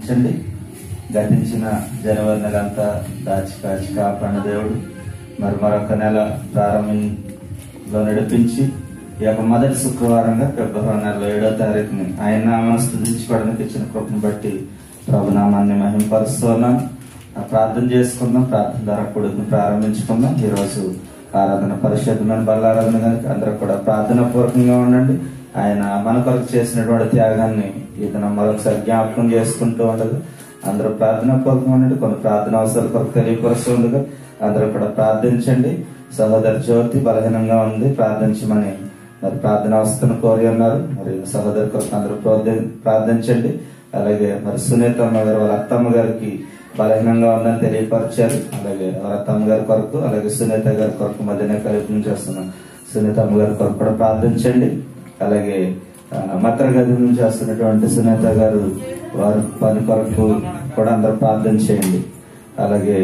చండి గతించిన జనవరి నెలంతా దాచి కాచి కాపాడిన దేవుడు మరొక నెల ప్రారంభంలో నడిపించి ఈ యొక్క మొదటి శుక్రవారంగా ఫిబ్రవరి నెల 7వ తారీఖుని ఆయన నామాన్ని స్తుతించుకోవడానికి ఇచ్చిన కృపను బట్టి ప్రభునామాన్ని మహిమపరుస్తున్నాం. ప్రార్థన చేసుకుందాం. ప్రార్థన ద్వారా కొడుకుని ప్రారంభించుకుందాం. ఈరోజు ఆరాధన పరిశుద్ధమైన బలారాధన కనుక అందరూ కూడా ప్రార్థన పూర్వకంగా ఉండండి. ఆయన మన కొరకు చేసినటువంటి త్యాగాన్ని ఇతను మరొకసారి జ్ఞాపకం చేసుకుంటూ ఉండదు. అందరూ ప్రార్థన పూర్వకంగా ఉండండి. కొన్ని ప్రార్థన అవసరాల కొరకు తెలియపరుస్తూ ఉండగా అందరూ కూడా ప్రార్థించండి. సహోదరి జ్యోతి బలహీనంగా ఉంది, ప్రార్థించమని మరి ప్రార్థన అవస్థను కోరి ఉన్నారు. మరి సహోదరి కొరకు అందరూ ప్రార్థించండి. అలాగే మరి సునీతమ్మ గారు వాళ్ళ అత్తమ్మ గారికి బలహీనంగా ఉందని తెలియపరిచారు. అలాగే వాళ్ళ అత్తమ్మ గారి కొరకు అలాగే సునీత గారి కొరకు మధ్యనే కలిపి నుంచి వస్తున్నాం. సునీతమ్మ గారి కొరకు కూడా ప్రార్థించండి. అలాగే మత్తర గది నుంచి వస్తున్నటువంటి సునీత గారు వారి పని కొరకు కూడా అందరూ ప్రార్థన చేయండి. అలాగే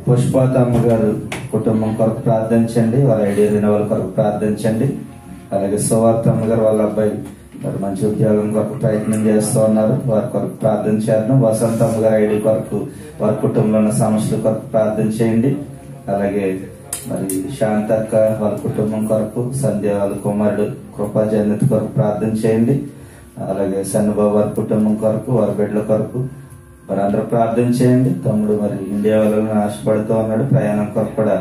పుష్పతమ్మ గారు కుటుంబం కొరకు ప్రార్థించండి. వాళ్ళ ఐడియా వాళ్ళ కొరకు ప్రార్థించండి. అలాగే సువార్తమ్మ గారు వాళ్ళ అబ్బాయి మరి మంచి ఉద్యోగం కొరకు ప్రయత్నం చేస్తూ ఉన్నారు, వారి కొరకు ప్రార్థన చేద్దాం. వసంతమ్మ గారి ఐడి కొరకు వారి కుటుంబంలో ఉన్న సమస్యల కొరకు ప్రార్థన చేయండి. అలాగే మరి శాంతక్క వాళ్ళ కుటుంబం కొరకు, సంధ్య వాళ్ళ కుమారుడు కృపా జయనిత్ కొరకు ప్రార్థన చేయండి. అలాగే సన్నుబాబు వారి కుటుంబం కొరకు, వారి బిడ్డల కొరకు మరి అందరూ ప్రార్థన చేయండి. తమ్ముడు మరి ఇండియా వెళ్ళాలని ఆశపడుతూ ఉన్నాడు, ప్రయాణం కొరకు కూడా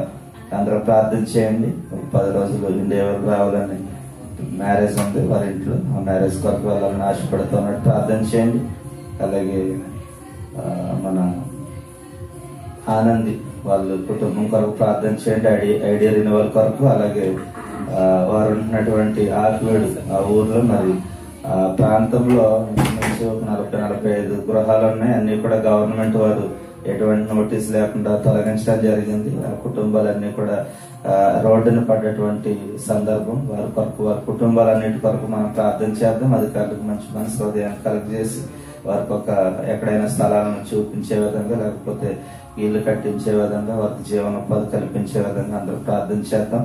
అందరూ ప్రార్థన చేయండి. 10 రోజులు ఇండియా వెళ్ళి రావాలని మ్యారేజ్ ఉంది వారి ఇంట్లో, ఆ మ్యారేజ్ కొరకు వెళ్ళాలని ఆశపడుతూ ఉన్నాడు, ప్రార్థన చేయండి. అలాగే మన ఆనంది వాళ్ళు కుటుంబం కొరకు ప్రార్థన చేయండి. ఐడియా రినివల్ కొరకు. అలాగే వారు ఉంటున్నటువంటి ఆత్మీయుడు ఆ ఊర్లో మరి ఆ ప్రాంతంలో 40-45 గృహాలు ఉన్నాయి. అన్ని కూడా గవర్నమెంట్ వారు ఎటువంటి నోటీస్ లేకుండా తొలగించడం జరిగింది. ఆ కుటుంబాలన్నీ కూడా రోడ్డున పడ్డటువంటి సందర్భం. వారి కొరకు వారి కుటుంబాలన్నిటి కొరకు మనం ప్రార్థన చేద్దాం. అధికారులకు మంచి మనసు హృదయాన్ని కలెక్ట్ చేసి వారికి ఒక ఎక్కడైనా స్థలాలను చూపించే విధంగా, లేకపోతే ఇల్లు కట్టించే విధంగా, వారికి జీవనోపాధి కల్పించే విధంగా అందరూ ప్రార్థన చేద్దాం.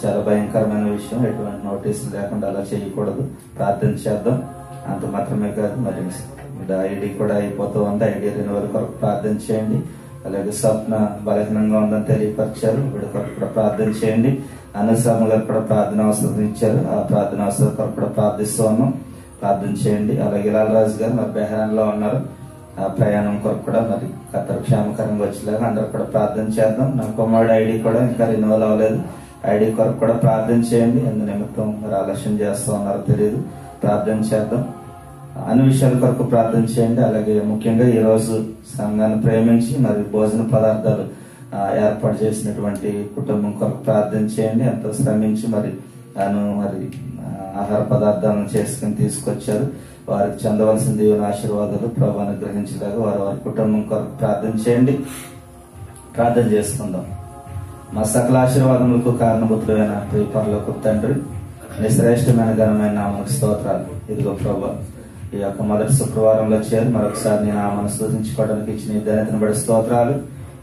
చాలా భయంకరమైన విషయం, ఎటువంటి నోటీసులు లేకుండా అలా చేయకూడదు, ప్రార్థన చేద్దాం. అంత మాత్రమే కాదు, మరి ఐడి కూడా అయిపోతూ ఉంది, ఐడి రెన్యువల్ కొరకు ప్రార్థన చేయండి. అలాగే స్వప్న బలహీనంగా ఉందని తెలియపరిచారు, వీడి కొరకు కూడా ప్రార్థన చేయండి. అనుసమ్మ గారు కూడా ప్రార్థన అవసరం ఇచ్చారు, ఆ ప్రార్థన అవసరం కొరకు కూడా ప్రార్థిస్తూ ఉన్నాం, ప్రార్థన చేయండి. అలాగే లాలరాజు గారు మరి బెహరాన్లో ఉన్నారు, ఆ ప్రయాణం కొరకు కూడా మరి ఖతర్ క్షేమకరంగా వచ్చేలాగా అందరూ కూడా ప్రార్థన చేద్దాం. నా కుమారుడు ఐడి కూడా ఇంకా రెన్యువల్ అవ్వలేదు, ఐడి కొరకు కూడా ప్రార్థన చేయండి. ఎందు నిమిత్తం మరి ఆలస్యం చేస్తూ ఉన్నారో తెలియదు, ప్రార్థన చేద్దాం. అన్ని విషయాల కొరకు ప్రార్థన చేయండి. అలాగే ముఖ్యంగా ఈ రోజు సంఘాన్ని ప్రేమించి మరి భోజన పదార్థాలు ఏర్పాటు చేసినటువంటి కుటుంబం కొరకు ప్రార్థన చేయండి. ఎంతో శ్రమించి మరి తాను మరి ఆహార పదార్థాలను చేసుకుని తీసుకొచ్చారు. వారికి చెందవలసిన దేవుని ఆశీర్వాదాలు ప్రభు అనుగ్రహించలాగా వారి కుటుంబం కొరకు ప్రార్థన చేయండి. ప్రార్థన చేసుకుందాం. మా సకల ఆశీర్వాదములకు కారణభూతులైన ప్రియ పరలోకపు తండ్రి, నీ శ్రేష్టమైన ఘనమైన నామమునకు స్తోత్రాలు. ఇదిగో ప్రభు, ఈ యొక్క మొదటి శుక్రవారంలో చేరి మరొకసారి నీ నామాన్ని స్తుతించుకోవడానికి ఇచ్చిన ఈ ధన్యతను బట్టి స్తోత్రాలు.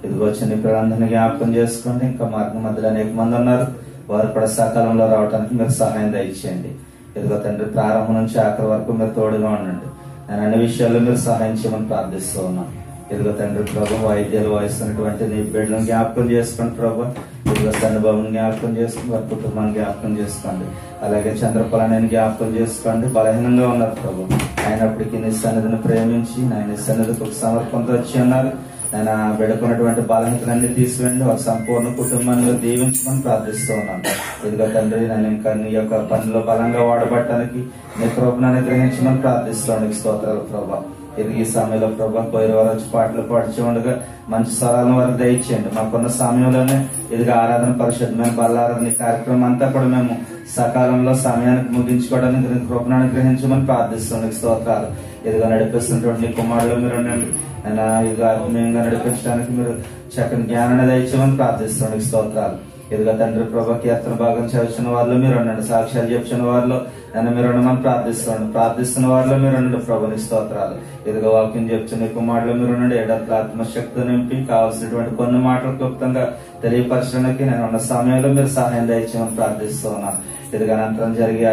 ఇదిగో వచ్చిన పిల్లలందరినీ జ్ఞాపకం చేసుకోండి. ఇంకా మార్గం మధ్యలో అనేక మంది ఉన్నారు, వారు కూడా సకాలంలో రావడానికి మీరు సహాయం దయచేయండి. ఇదిగో తండ్రి, ప్రారంభం నుంచి ఆఖరి వరకు మీరు తోడుగా ఉండండి. నేను అన్ని విషయాల్లో మీరు సహాయం చేయమని ప్రార్థిస్తూ ఉన్నాను. ఇదిగో తండ్రి ప్రభు, వైద్యాలు వాయిస్తున్నటువంటి నీ బిడ్డలను జ్ఞాపకం చేసుకోండి ప్రభు. ఇదిగో సన్నిబాబుని జ్ఞాపకం చేసుకోండి, వారి కుటుంబాన్ని జ్ఞాపకం చేసుకోండి. అలాగే చంద్రపలాన్ని జ్ఞాపకం చేసుకోండి. బలహీనంగా ఉన్నారు ప్రభు, అయినప్పటికీ నీ సన్నిధిని ప్రేమించి నీ సన్నిధికి ఒక సమర్పణతో వచ్చి ఉన్నారు. నేను బిడ్డకున్నటువంటి బలహీనతలన్నీ తీసివేయండి, వారి సంపూర్ణ కుటుంబాన్ని దీవించమని ప్రార్థిస్తూ ఉన్నాను. ఇదిగో తండ్రి, నేను ఇంకా నీ యొక్క పనిలో బలంగా వాడబట్టడానికి నీ కృపను అనుగ్రహించమని ప్రార్థిస్తున్నాను. స్తోత్రాలు ప్రభా. ఇది ఈ సమయంలో ప్రభా, పోయిన వారు వచ్చి పాటలు పాడుచూ ఉండగా మంచి స్వరాలను వారికి దయచేయండి. మాకున్న సమయంలోనే ఇదిగా ఆరాధన పరిశుద్ధమైన బల్లారాధన కార్యక్రమం అంతా కూడా మేము సకాలంలో సమయానికి ముగించుకోవడానికి కృపను అనుగ్రహించమని ప్రార్థిస్తున్నాను. స్తోత్రాలు. ఇదిగా నడిపిస్తున్నటువంటి కుమారులు మీరు ఉండండి. ఆయన ఇది ఆత్మీయంగా నడిపించడానికి మీరు చక్కని జ్ఞానాన్ని దయచేయమని ప్రార్థిస్తున్నాను. స్తోత్రాలు. ఇదిగా తండ్రి ప్రభా, కీర్తన భాగం చదివిన వారిలో మీరు ఉండండి, సాక్ష్యాలు చెప్పిన వారిలో నన్ను మీరు ఉండమని ప్రార్థిస్తున్న వారిలో మీరు ఉండండి ప్రభుని. స్తోత్రాలు. ఇదిగా వాక్యం చెప్తున్న కుమారులు మీరు ఉండండి. ఏడాది ఆత్మశక్తి నింపి కావాల్సినటువంటి కొన్ని మాటలు క్లుప్తంగా తెలియపరచడానికి నేను ఉన్న సమయంలో మీరు సహాయం దయచేయమని ప్రార్థిస్తూ ఉన్నాను. ఇదిగా అనంతరం జరిగే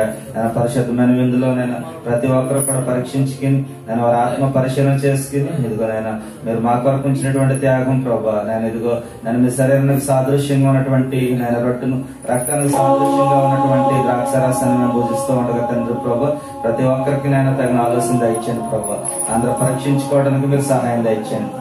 పరిశుద్ధమైన విందులో నేను ప్రతి ఒక్కరు కూడా పరీక్షించుకుని నేను వారి ఆత్మ పరిశీలన చేసుకుని ఇదిగో నేను మీరు మా కొరకు ఉంచినటువంటి త్యాగం ప్రభా నేను ఇదిగో నేను మీ శరీరానికి సాదృశ్యంగా ఉన్నటువంటి నేను రొట్టెను రక్తానికి సాదృశ్యంగా ఉన్నటువంటి ద్రాక్షారసాన్ని మేము పూజిస్తూ ఉండగా తండ్రి ప్రభా ప్రతి ఒక్కరికి నేను తగిన ఆలోచన దయచేయండి ప్రభా అందరూ పరీక్షించుకోవడానికి మీరు సహాయం దయచేయండి.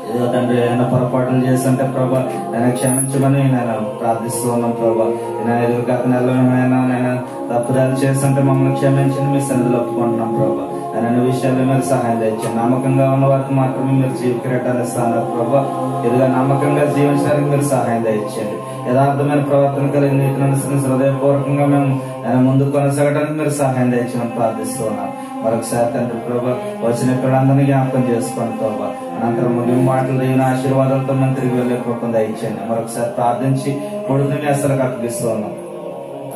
ఏదో తండ్రి ఏమైనా పొరపాట్లు చేస్తుంటే ప్రభా నేను క్షమించమని నేను ప్రార్థిస్తూ ఉన్నాం ప్రభా. నేను ఎదురు గత నెలలోనైనా నేను తప్పుదాలు చేస్తుంటే మమ్మల్ని క్షమించండి మీ సన్నిధిలో ఒప్పుకుంటున్నాం ప్రభా. అన్ని విషయాల్లో మీరు సహాయం తెచ్చండి. నమ్మకంగా ఉన్న వారికి మాత్రమే మీరు జీవ కిరీటాలు ఇస్తున్నారు ప్రభా. ఎదుగా నమ్మకంగా జీవించడానికి మీరు సహాయం తెచ్చండి. యథార్థమైన ప్రవర్తన కలిగి నీటిని అనుసరించి హృదయపూర్వకంగా మేము ముందు కొనసాగడానికి మీరు సహాయం తెచ్చమని ప్రార్థిస్తూ ఉన్నాం. మరొకసారి తండ్రి ప్రభా వచ్చిన పిల్లలందరినీ జ్ఞాపకం చేసుకోండి ప్రభా. అనంతరం ముగింపు మాటలు దీని ఆశీర్వాదాలతో మేము తిరిగి వెళ్ళే కృపను దయచేయండి. మరొకసారి ప్రార్థించి కొడుకుని అసలు అప్పగిస్తూ ఉన్నాం.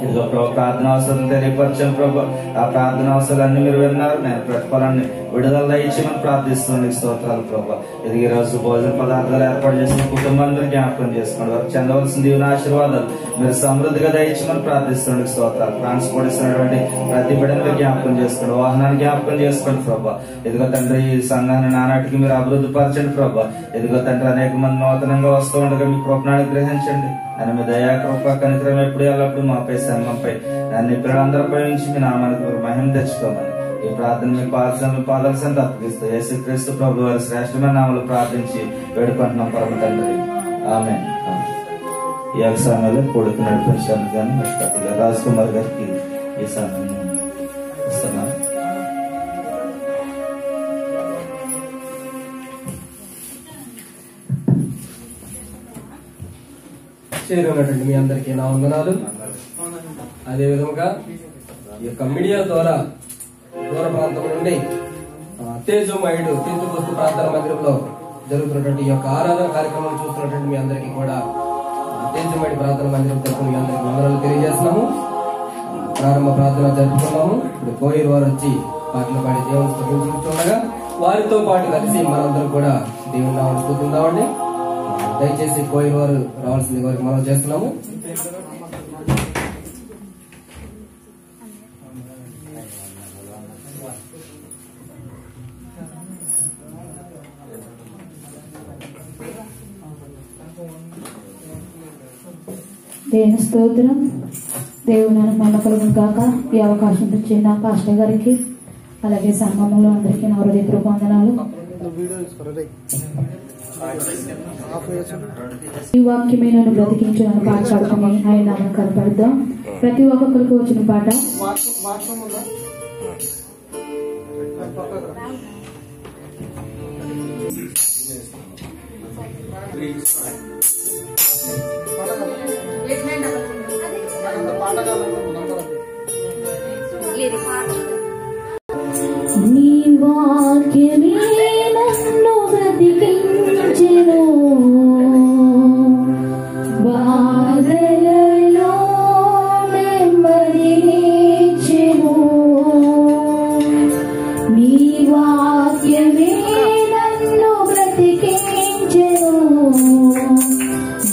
ఇదిగో ప్రభు ప్రార్థన అవసరం తెలియపరిచాను ప్రభు. ఆ ప్రార్థన అవసరాలన్నీ మీరు విన్నారు. నేను ప్రతిఫలాన్ని విడుదల దయచేయమని ప్రార్థిస్తున్నాను. స్తోత్రాలు ప్రభు. ఇది ఈ రోజు భోజన పదార్థాలు ఏర్పాటు చేసిన కుటుంబాన్ని జ్ఞాపకం చేసుకోండి. వారికి చెందవలసిన దీవెన ఆశీర్వాదాలు మీరు సమృద్ధిగా దయచేయమని ప్రార్థిస్తున్నాడు. స్తోత్రాలు. ట్రాన్స్పోర్ట్ ఇస్తున్నటువంటి ప్రతి బిడ్డను జ్ఞాపకం చేసుకోండి. వాహనాన్ని జ్ఞాపకం చేసుకోండి ప్రభు. ఎదుగో తండ్రి ఈ సంఘాన్ని నానాటికి మీరు అభివృద్ధి పరచండి ప్రభు. ఎదుగో తండ్రి అనేక మంది నూతనంగా వస్తూ ఉండగా మీ కృపను గ్రహించండి. అని మీ దయా కృప కనికరం ఎప్పుడు ఎల్లప్పుడు మాపై సంఘంపై నన్ను పిల్లలందరిపై నుంచి మీ నామానికి మీరు మహిమ తెచ్చుకోమని ఈ ప్రార్థన మీ పాదాల్సిన తప్పగిస్తూ యేసుక్రీస్తు ప్రభు వారి శ్రేష్టమైన నామములో ప్రార్థించి వేడుకుంటున్నాం పరమ తండ్రి. ఆమేన్. ఈ యొక్క సమయంలో కొడుకు నడిపించడానికి కానీ రాజ్ కుమార్ గారికి ఈ సమయం ఇస్తున్నాను. చేరున్నటువంటి మీ అందరికీ నా వందనాలు. అదేవిధంగా ఈ యొక్క మీడియా ద్వారా దూర ప్రాంతం నుండి తేజమయుడు పెంతుకొస్తు ప్రార్థన మందిరంలో జరుగుతున్నటువంటి ఈ యొక్క ఆరాధన కార్యక్రమం చూస్తున్నటువంటి మీ అందరికీ కూడా తేజమయుడు ప్రార్థన మందిరం తరఫున మీ అందరికీ వందనాలు తెలియజేస్తున్నాము. ప్రారంభ ప్రార్థన జరుపుకున్నాము. ఇప్పుడు కోయిర్ వారు వచ్చి పాటలు పాడి దేవుని స్తుతించుకుంటుండగా వారితో పాటు కలిసి మనందరం కూడా దేవుని నామమును స్తుతిద్దామండి. దయచేసి కోయిర్ వారు రావాల్సింది వారికి మనం చేస్తున్నాము. దేవుని స్తోత్రం. దేవుని మహిమ కాక ఈ అవకాశం ఇచ్చిన పాస్టర్ గారికి అలాగే సంఘంలో అందరికీ నా హృదయపూర్వక వందనాలు. ఈ వాక్యమే నన్ను బ్రతికించు నన్ను పాట పాడుకుని ఆయన నామం కనపడదాం. ప్రతి ఒక్కొక్కరికి వచ్చిన పాట నీ వాక్యమే నన్ను బ్రతికించెను బాధలలో నెమ్మదినిచ్చెను. నీ వాక్యమే నన్ను బ్రతికించెను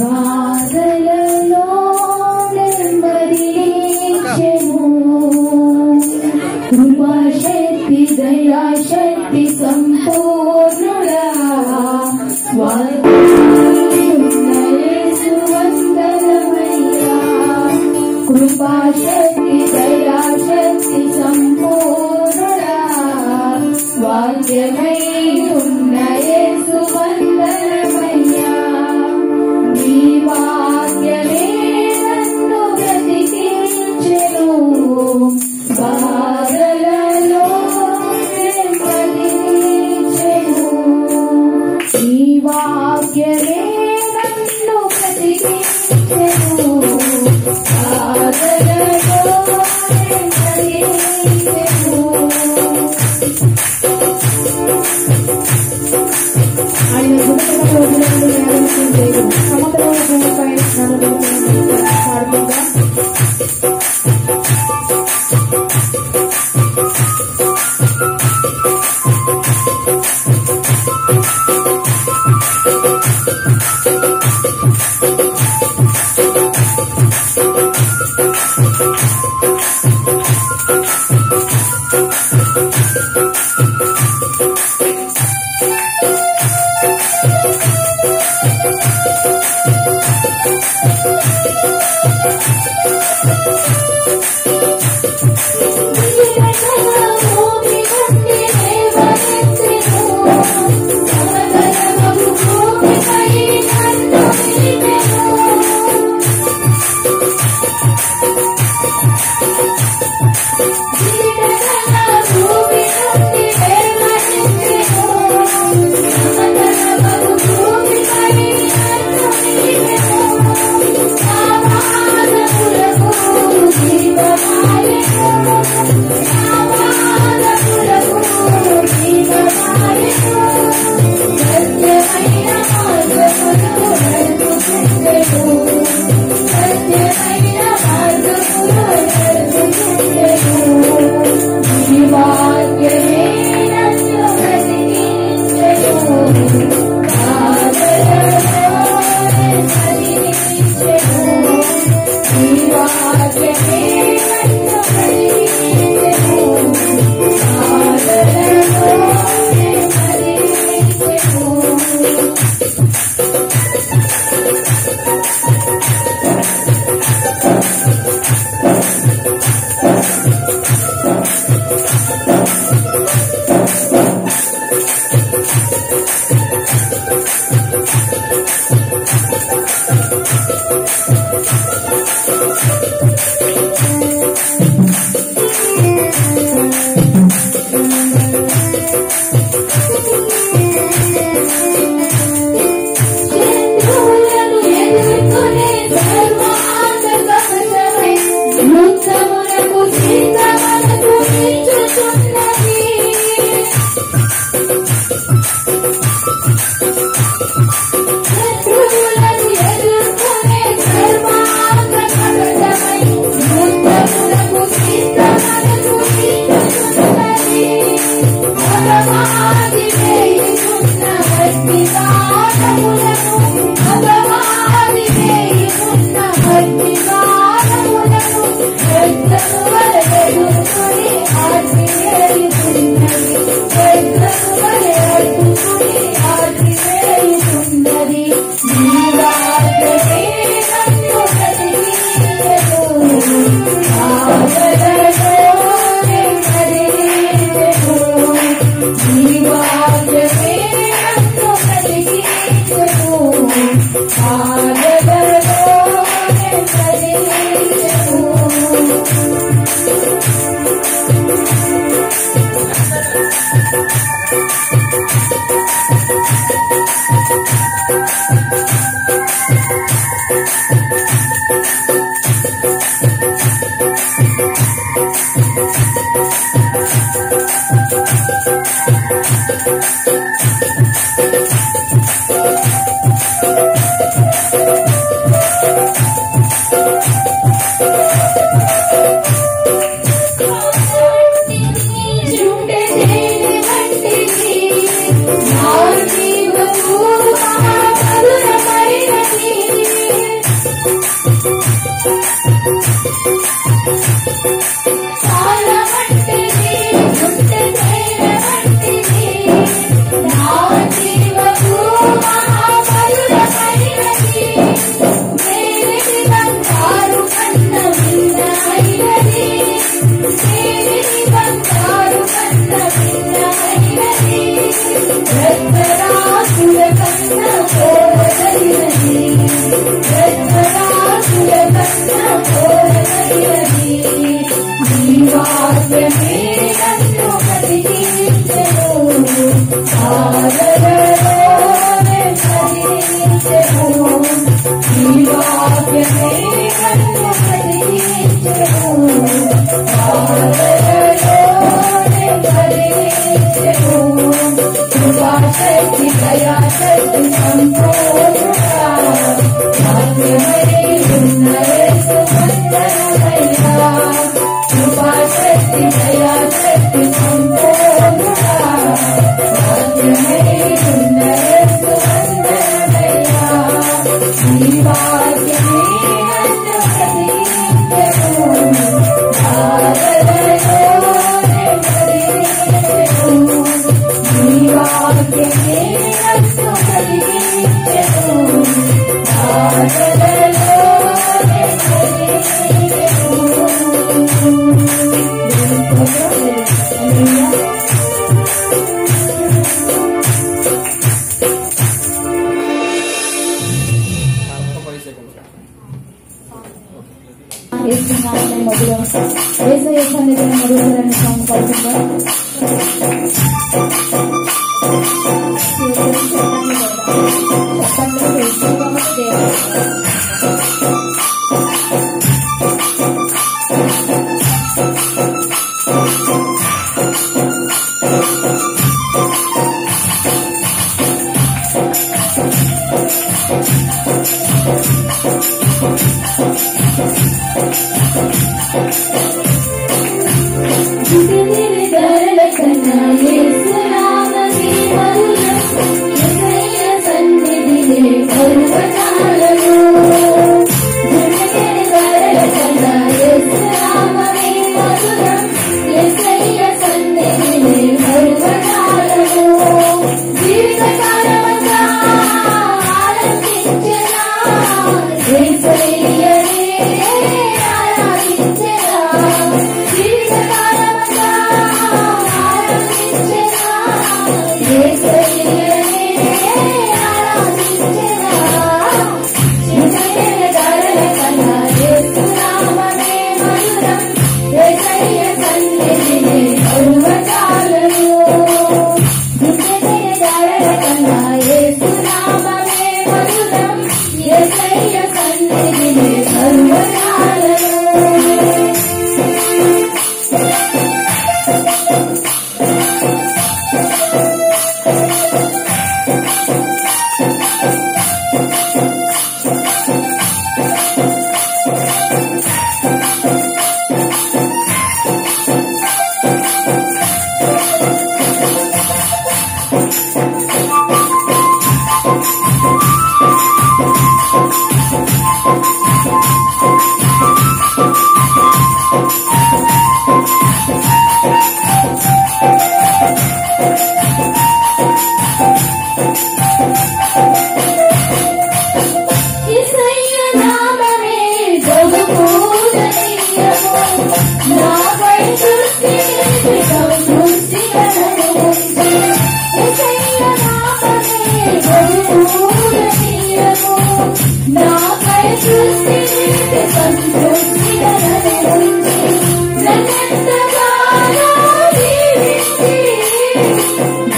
బాధలలో నెమ్మదినిచ్చెను. కృపాశక్తి దయాశక్తి సంపూర్ణుడా కృపాశక్తి దయాశక్తి సంపూర్ణుడా వాక్యమై ఉన్న యేసు వందనమయ్యా. నీ వాక్యమే నన్ను బ్రతికించెను బాధలలో నెమ్మదినిచ్చెను. ఈ వాక్యమే నన్ను బ్రతికించెను బాధలలో నెమ్మదినిచ్చెను. ఆయన సమగ్రపై పాడుకుందా. వాక్యమే నన్ను కలిగించెను ఆటలలో మధురాన్ని సాంగ్ పాడుతుందా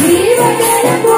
జీవజనకు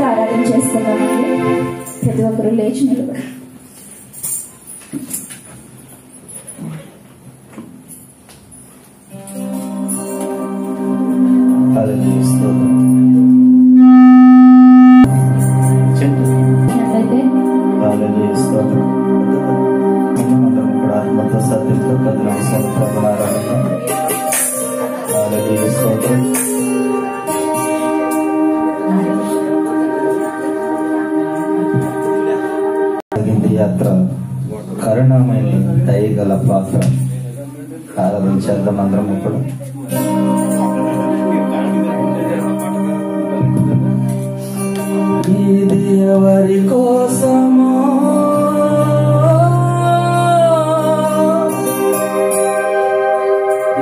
ఆరాధన చేసుకుందామండి. ప్రతి ఒక్కరూ లేచి నిలబడి యాత్ర కరుణామయ దయగల పాత్ర ఆరాధన చేద్దాం అందరం ఇప్పుడు. ఇది ఎవరి కోసమో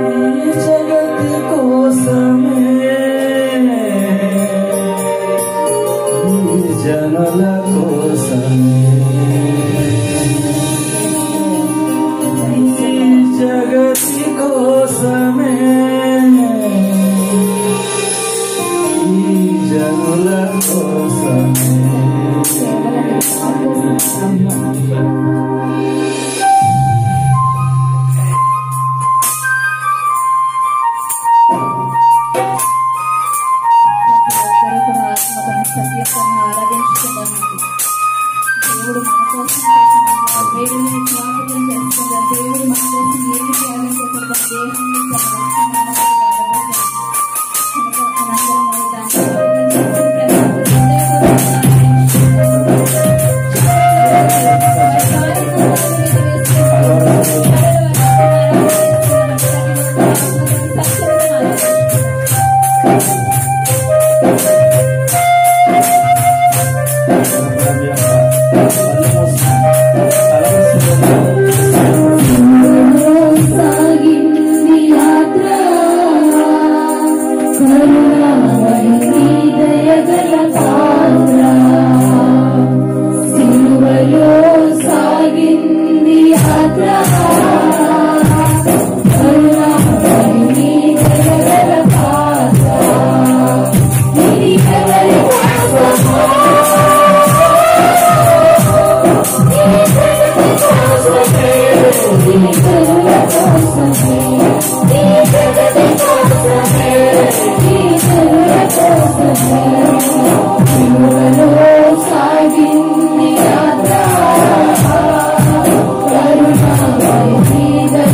ఈ జగతి కోసమే ఈ జనుల కోసమే జగతి కోసమే ఈ జనుల కోసమే ఆరాధించుకుందామండి. దేవుడు మన కోసం చేసిన దేవుడిని జ్ఞాపకం చేసుకుందాం. దేవుడు మన కోసం ఏమి త్యాగం చేశారు, దేహాన్ని సాగింది యాత్ర కరుణామయ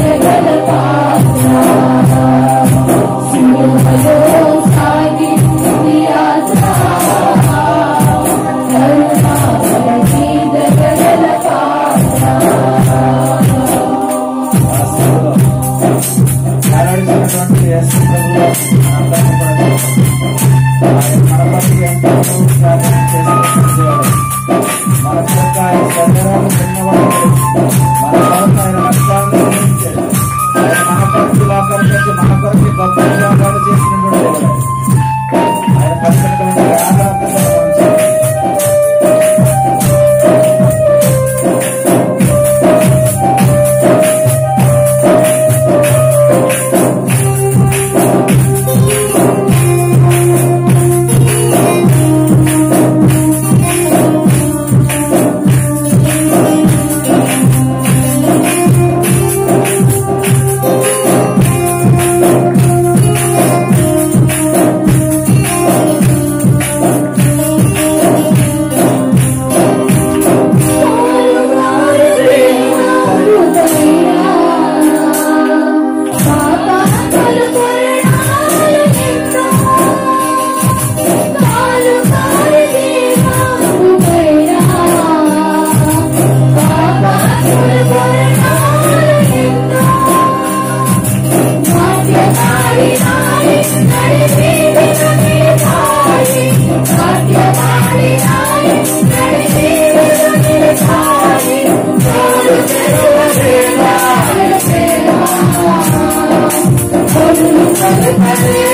ఒకరు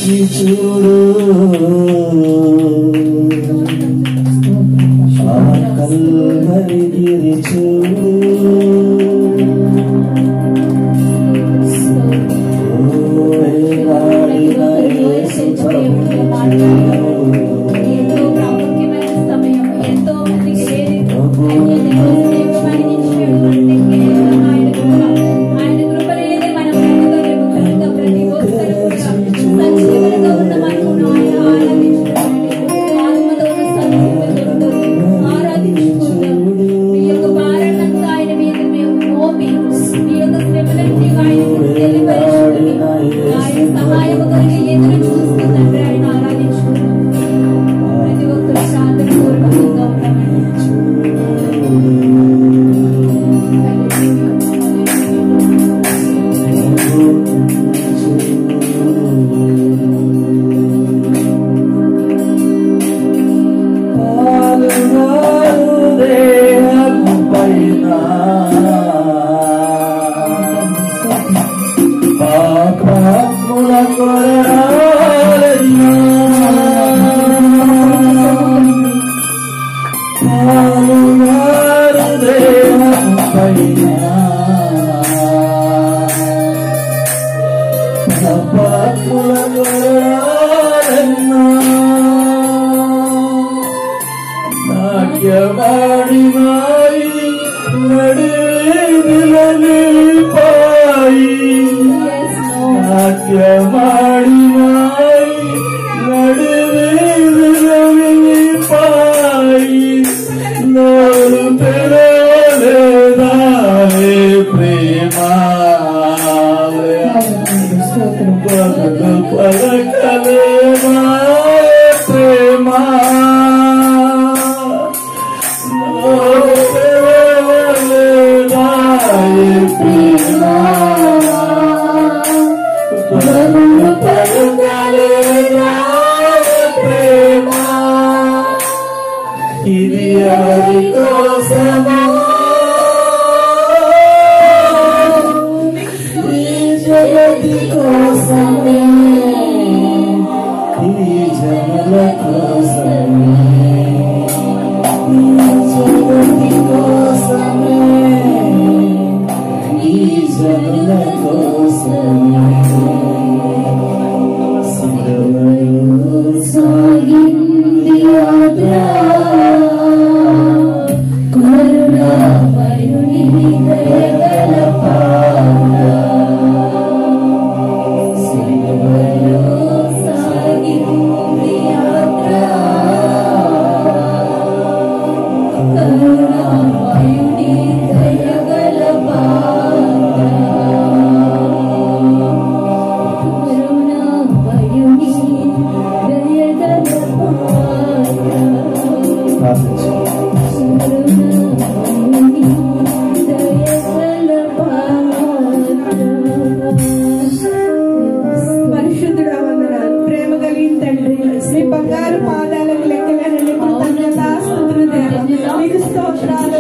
దర్శించి చూడు ఆ కల్వరి గిరి చూడు ఎంతో ప్రాముఖ్యమైన సమయం, ఎంతో మందికి ఆయన కృప లేదే మనం బ్రతకలేము. కనుక ప్రతి ఒక్కరు కూడా సంజీవులుగా ఉన్న మనము ఆయన ఆరాధించుకోండి. ఆత్మతోను సంజీవులతో ఆరాధించుకుందాం. మీ యొక్క భారాన్నంతా ఆయన మీద మేము మోపి, మీ యొక్క శ్రమలన్నీ ఆయన తెలియపరచుకుని, ఆయన సహాయము కొరకు ఎదురు చూస్తుందంటే ఆయన ఆరాధించుకుందాం. ప్రతి ఒక్కరు శాంతి పూర్వకంగా ఉండమండి. స్తోత్రాలు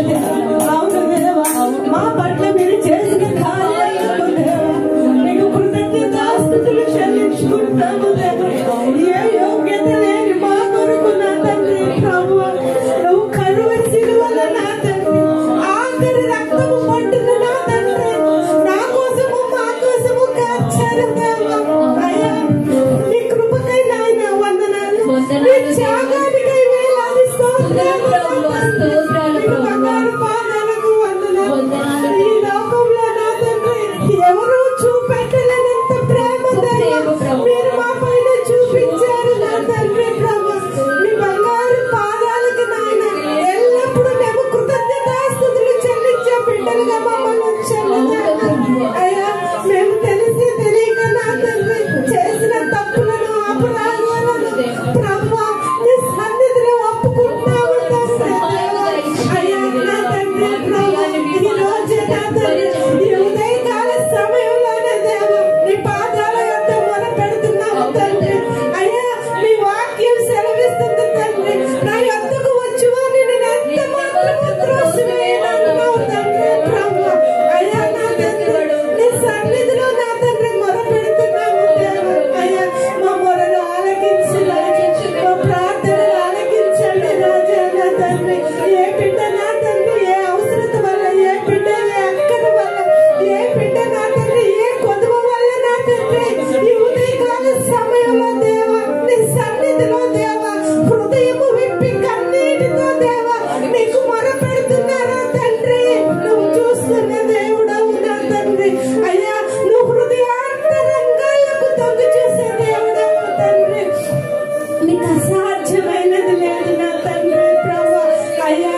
నీకు అసాధ్యమైనది లేదు నా తండ్రి ప్రభా. అయ్యా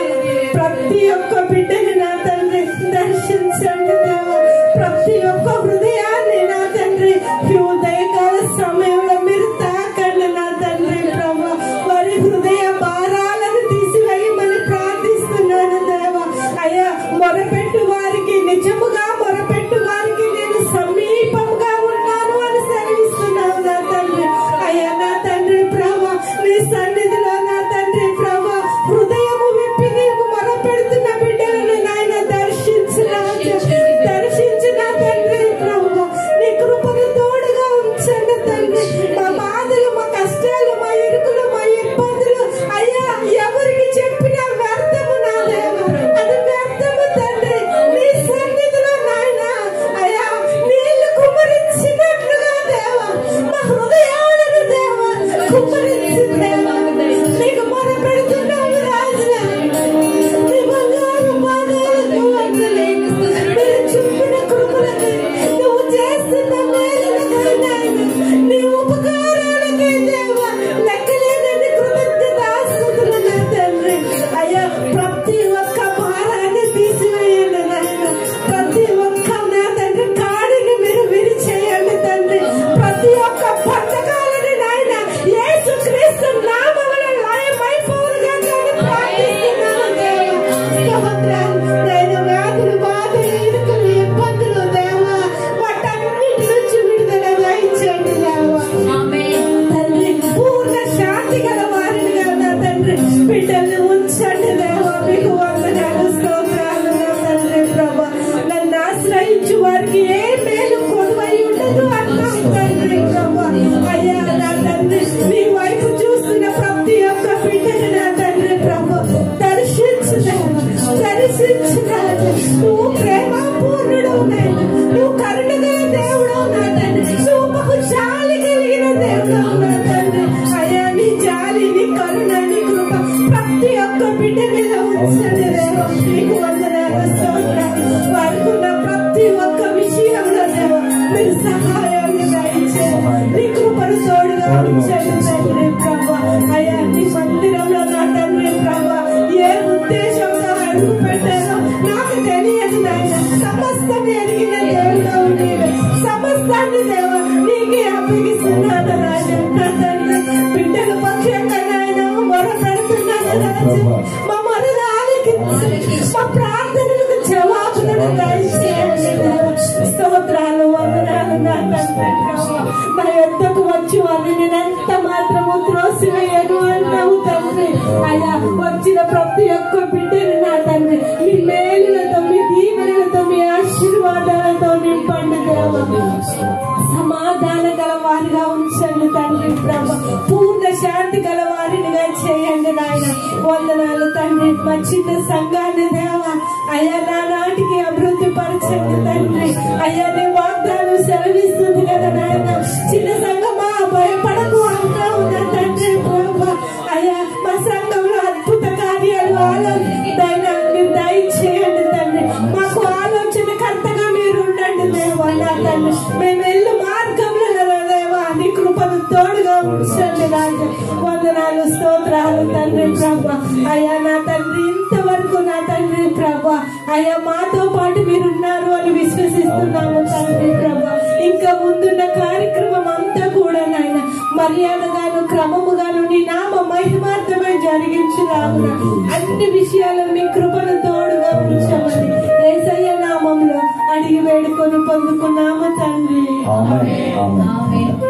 ప్రతి ఒక్క బిడ్డని నా తండ్రి దర్శించండి దేవా. ప్రతి ఒక్క హృదయాన్ని నా తండ్రి ఉదయకాల సమయంలో మీరు తాకండి నా తండ్రి ప్రభా. వారి హృదయ భారాలను తీసివేయమని ప్రార్థిస్తున్నాను దేవా. అయ్యా మొరపెట్టు వారికి, నిజముగా మొరపెట్టు వారికి నేను సమీపంగా ఉన్నాను అని సెలవిస్తున్నాను నా తండ్రి. అయ్యా నా తండ్రి ప్రభా, నీ సన్నిధిలో నా తండ్రి ప్రభా హృదయము విప్పి నీకు మొరపెడుతున్న బిడ్డలను నాయన దర్శించిన తండ్రి ప్రభా. నీ కృపను తోడుగా ఉంచండి తండ్రి. మా బాధలు, మా కష్టాలు, మా ఇరుకులు, మా ఇబ్బందులు అయ్యా ఎవరికి చెప్పినా వ్యర్థము నా దేవా, అది వ్యర్థము తండ్రి. నీ సన్నిధిలో నాయన అయ్యా నీళ్లు కుమ్మరించినట్లుగా దేవా మా హృదయాలను దేవా కుమ్మరించి దేవా నీకు మొరపెడుతున్నాము రాజా. నీ బంగారు పాదాలకు వందనాలు. మీరు చూపిన కృపలకై, నువ్వు చేస్తున్న మేలులకై నాయన, నీ ఉపకారాలకై దేవా లెక్కలేనన్ని కృతజ్ఞతాస్తుతులు నా తండ్రి. అయ్యా ప్రతి ఒక్క భారాన్ని తీసివేయండి నాయన. ప్రతి ఒక్క నా తండ్రి కాడిని మీరు విరిచేయండి తండ్రి. ప్రతి ఒక్క బంధకాలని నాయన యేసుక్రీస్తు నామములో లయమైపోవునుగా కానీ ప్రార్థిస్తున్నాను దేవా. స్తోత్రాలు నాయన. వ్యాధులు, బాధలు, ఇరుకులు, ఇబ్బందులు దేవా వాటన్నిటి నుంచి విడుదల దయచేయండి దేవా. తండ్రి పూర్ణ శాంతి గల వారినిగా నా తండ్రి బిడ్డల్ని ఉంచండి దేవా. మీకు వందనాలు, స్తోత్రాలు నా తండ్రి ప్రభా. నన్ను ఆశ్రయించు వారికి ఏ మేలు కొడువై ఉండదు అన్నాం తండ్రి ప్రభా. అయ్యా నా తండ్రి నీ వైపు చూస్తున్న ప్రతి ఒక్క బిడ్డని నా తండ్రి ప్రభా దర్శించు దేవా, దర్శించు రాజా. నువ్వు ప్రేమ పూర్ణుడు, నువ్వు కరుణగల దేవుడు నా తండ్రి. నువ్వు బహు జాలి కలిగిన దేవుడు నా తండ్రి. అయ్యా నీ జాలి, నీ కరుణ, నీ కృప ప్రతి ఒక్క బిడ్డ మీద ఉంచండి దేవా. నీకు వందనాలు, స్తోత్రాలు. వాడుకున్న ప్రతి ఒక్క విషయంలో దేవా మీరు సహాయాన్ని దయచేయండి. నీ కృపను తోడుగా ఉంచండి తండ్రి ప్రభా. అయ్యా నీ మందిరంలో నా తండ్రి ప్రభా ఏ ఉద్దేశంతో అడుగు పెట్టారో నాకు తెలియదు నాయన. సమస్తం ఎరిగిన దేవుడు నీవే. సమస్తాన్ని దేవా నీకే అప్పగిస్తున్నాను రాజా. నా తండ్రి బిడ్డల పక్షంగా నాయన మొర పెడుతున్నాను రాజా. మా మొరలు ఆలకించి మా ప్రార్థనలకు జవాబులను దయచేయండి దేవా. స్తోత్రాలు, వందనాలు నా తండ్రి ప్రభా. నా యొద్దకు వచ్చి వారిని నేనెంత మాత్రము త్రోసివేయను అన్నావు తండ్రి. అయ్యా వచ్చిన ప్రతి ఒక్క బిడ్డని నా తండ్రి మీ మేలులతో, మీ దీవెనలతో, మీ ఆశీర్వాదాలతో నింపండి దేవా. సమాధాన గల వారిగా ఉంచండి తండ్రి ప్రభా. పూర్ణ శాంతి గల వారినిగా చేయండి నాయన. వందనాలు తండ్రి. మా చిన్న సంఘాన్ని దేవా అయ్యా నా నాటికి అభివృద్ధి పరచండి తండ్రి. అయ్యా నీ వాగ్దానం సెలవిస్తుంది కదా నాయన. చిన్న సంఘమా భయపడకు అంటా ఉన్నా తండ్రి ప్రభా. అయ్యా మా సంఘంలో అద్భుత కార్యాలు మీరు దయచేయండి తండ్రి. మాకు ఆలోచన కర్తగా మీరు ఉండండి దేవా నా తండ్రి. మేము వెళ్ళు మార్గంలో దేవా నీ కృపను తోడుగా ఉంచండి రాజా. వందనాలు, స్తోత్రాలు తండ్రి ప్రభా. అయ్యా నా తండ్రి ఇంతవరకు నా తండ్రి ప్రభా అయ్యా మాతో పాటు మీరున్నారు అని విశ్వసిస్తున్నాము తండ్రి ప్రభా. ఇంకా ముందున్న కార్యక్రమం అంతా కూడా నాయన మర్యాదగాను, క్రమముగాను నీ నామ మహిమార్థమే జరిగించురావున అన్ని విషయాలు మీ కృపను తోడుగా ఉంచమని యేసయ్య నామంలో అడిగి వేడుకొని పొందుకున్నాము తండ్రి. ఆమేన్.